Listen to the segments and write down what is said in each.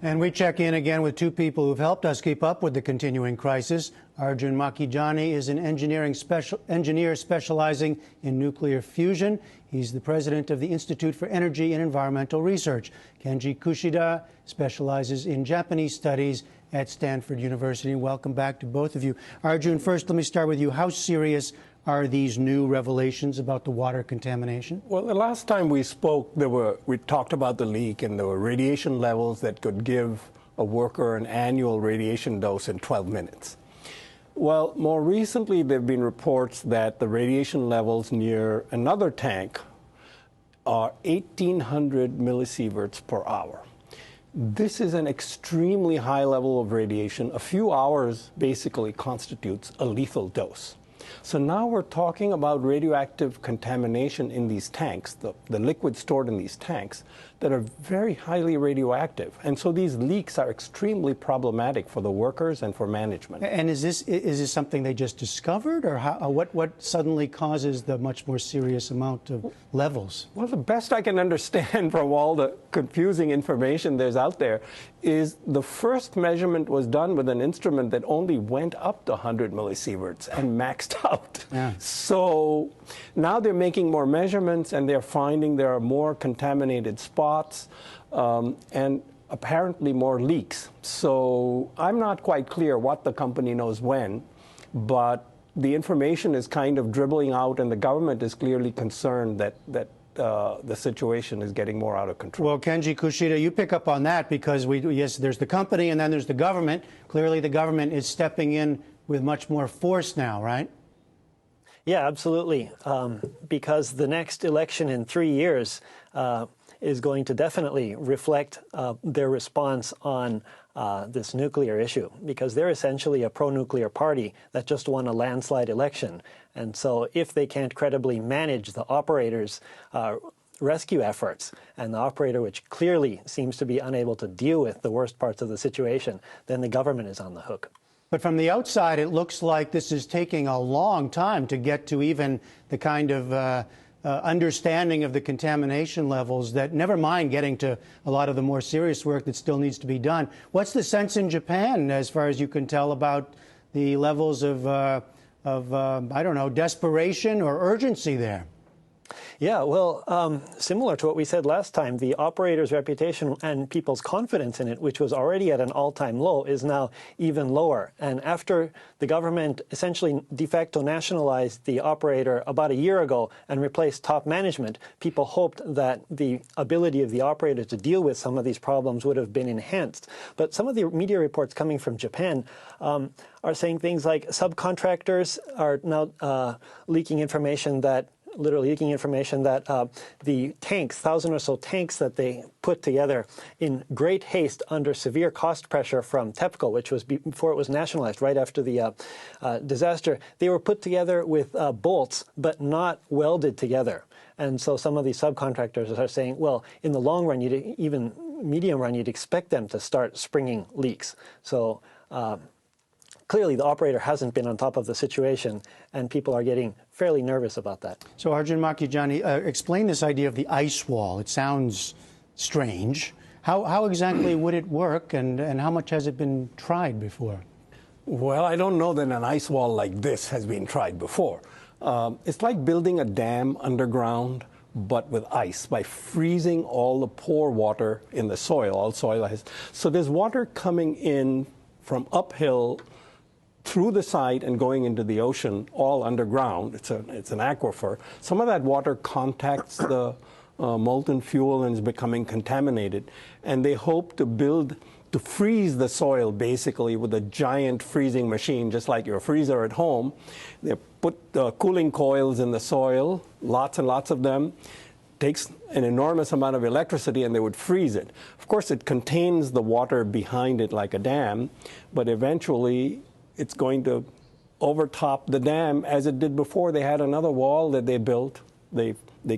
And we check in again with two people who've helped us keep up with the continuing crisis. Arjun Makhijani is an engineer specializing in nuclear fusion. He's the president of the Institute for Energy and Environmental Research. Kenji Kushida specializes in Japanese studies at Stanford University. Welcome back to both of you. Arjun, first, let me start with you. How serious are these new revelations about the water contamination? Well, the last time we spoke, we talked about the leak, and there were radiation levels that could give a worker an annual radiation dose in 12 minutes. Well, more recently, there have been reports that the radiation levels near another tank are 1,800 millisieverts per hour. This is an extremely high level of radiation. A few hours basically constitutes a lethal dose. So now we're talking about radioactive contamination in these tanks, the liquid stored in these tanks, that are very highly radioactive. And so these leaks are extremely problematic for the workers and for management. And is this something they just discovered, or what suddenly causes the much more serious amount of levels? Well, the best I can understand from all the confusing information there's out there is the first measurement was done with an instrument that only went up to 100 millisieverts and maxed out. Yeah. So now they're making more measurements, and they're finding there are more contaminated spots and apparently more leaks. So I'm not quite clear what the company knows when, but the information is kind of dribbling out, and the government is clearly concerned that the situation is getting more out of control. Well, Kenji Kushida, you pick up on that because yes, there's the company and then there's the government. Clearly the government is stepping in with much more force now, right? Yeah, absolutely. Because the next election in 3 years is going to definitely reflect their response on this nuclear issue, because they're essentially a pro-nuclear party that just won a landslide election. And so if they can't credibly manage the operator's rescue efforts, and the operator, which clearly seems to be unable to deal with the worst parts of the situation, then the government is on the hook. But from the outside, it looks like this is taking a long time to get to even the kind of understanding of the contamination levels, that never mind getting to a lot of the more serious work that still needs to be done. What's the sense in Japan, as far as you can tell, about the levels of I don't know, desperation or urgency there? Yeah, well, similar to what we said last time, the operator's reputation and people's confidence in it, which was already at an all-time low, is now even lower. And after the government essentially de facto nationalized the operator about a year ago and replaced top management, people hoped that the ability of the operator to deal with some of these problems would have been enhanced. But some of the media reports coming from Japan are saying things like subcontractors are now leaking information that the tanks, 1,000 or so tanks that they put together in great haste under severe cost pressure from TEPCO, which was before it was nationalized, right after the disaster, they were put together with bolts, but not welded together. And so some of these subcontractors are saying, well, in the long run, even medium run, you'd expect them to start springing leaks. So clearly, the operator hasn't been on top of the situation, and people are getting fairly nervous about that. So, Arjun Makhijani, explain this idea of the ice wall. It sounds strange. How exactly would it work, and how much has it been tried before? Well, I don't know that an ice wall like this has been tried before. It's like building a dam underground, but with ice, by freezing all the pore water in the soil. All soil has. So there's water coming in from uphill through the site and going into the ocean, all underground. It's an aquifer. Some of that water contacts the molten fuel and is becoming contaminated. And they hope to freeze the soil basically with a giant freezing machine, just like your freezer at home. They put cooling coils in the soil, lots and lots of them. Takes an enormous amount of electricity, and they would freeze it. Of course, it contains the water behind it like a dam, but eventually it's going to overtop the dam, as it did before. They had another wall that they built. They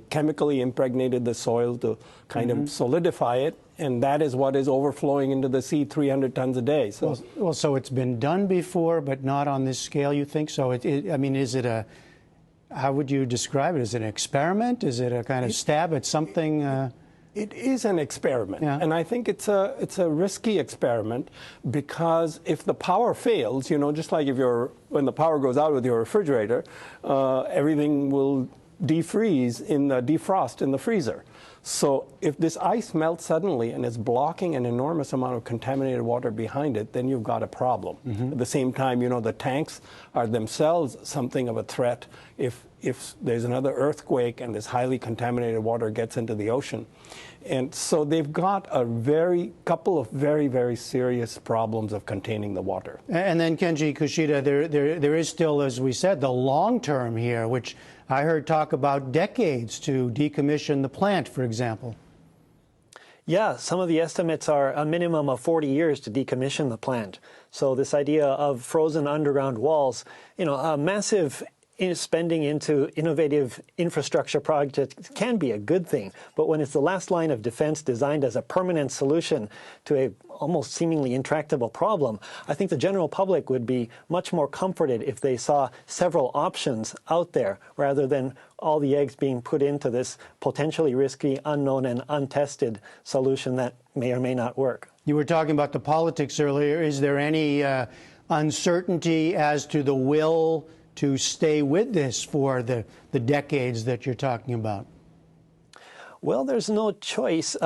chemically impregnated the soil to kind of solidify it, and that is what is overflowing into the sea 300 tons a day. So, well, so it's been done before, but not on this scale, you think? So, I mean, is it a, how would you describe it? Is it an experiment? Is it a kind of stab at something? It is an experiment, Yeah. and I think it's a risky experiment, because if the power fails, just like when the power goes out with your refrigerator, everything will defrost in the freezer. So if this ice melts suddenly and is blocking an enormous amount of contaminated water behind it, then you've got a problem. At the same time, the tanks are themselves something of a threat if there's another earthquake and this highly contaminated water gets into the ocean. And so they've got a couple of very, very serious problems of containing the water. And then, Kenji Kushida, there is still, as we said, the long term here, which I heard talk about decades to decommission the plant, for example. Yeah, some of the estimates are a minimum of 40 years to decommission the plant. So this idea of frozen underground walls, a massive spending into innovative infrastructure projects can be a good thing, but when it's the last line of defense designed as a permanent solution to a almost seemingly intractable problem, I think the general public would be much more comforted if they saw several options out there rather than all the eggs being put into this potentially risky, unknown, and untested solution that may or may not work. You were talking about the politics earlier. Is there any uncertainty as to the will to stay with this for the decades that you're talking about? Well, there's no choice.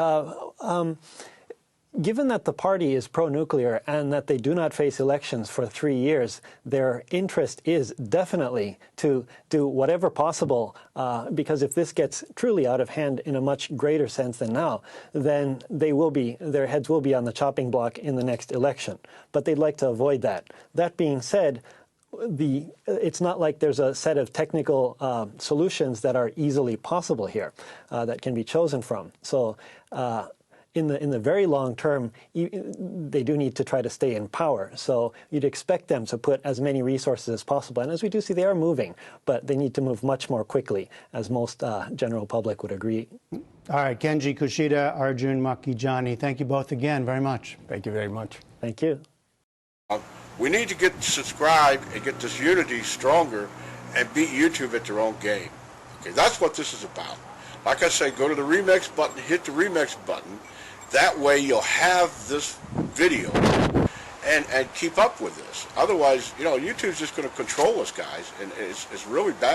Given that the party is pro-nuclear and that they do not face elections for 3 years, their interest is definitely to do whatever possible, because if this gets truly out of hand in a much greater sense than now, then their heads will be on the chopping block in the next election. But they'd like to avoid that. That being said, it's not like there's a set of technical solutions that are easily possible here that can be chosen from. So in the very long term, they do need to try to stay in power. So you'd expect them to put as many resources as possible. And as we do see, they are moving, but they need to move much more quickly, as most general public would agree. All right, Kenji Kushida, Arjun Makijani, thank you both again very much. Thank you very much. Thank you. We need to get subscribed and get this unity stronger and beat YouTube at their own game. Okay, that's what this is about. Like I say, go to the remix button, hit the remix button. That way you'll have this video and keep up with this. Otherwise, YouTube's just going to control us, guys, and it's really bad.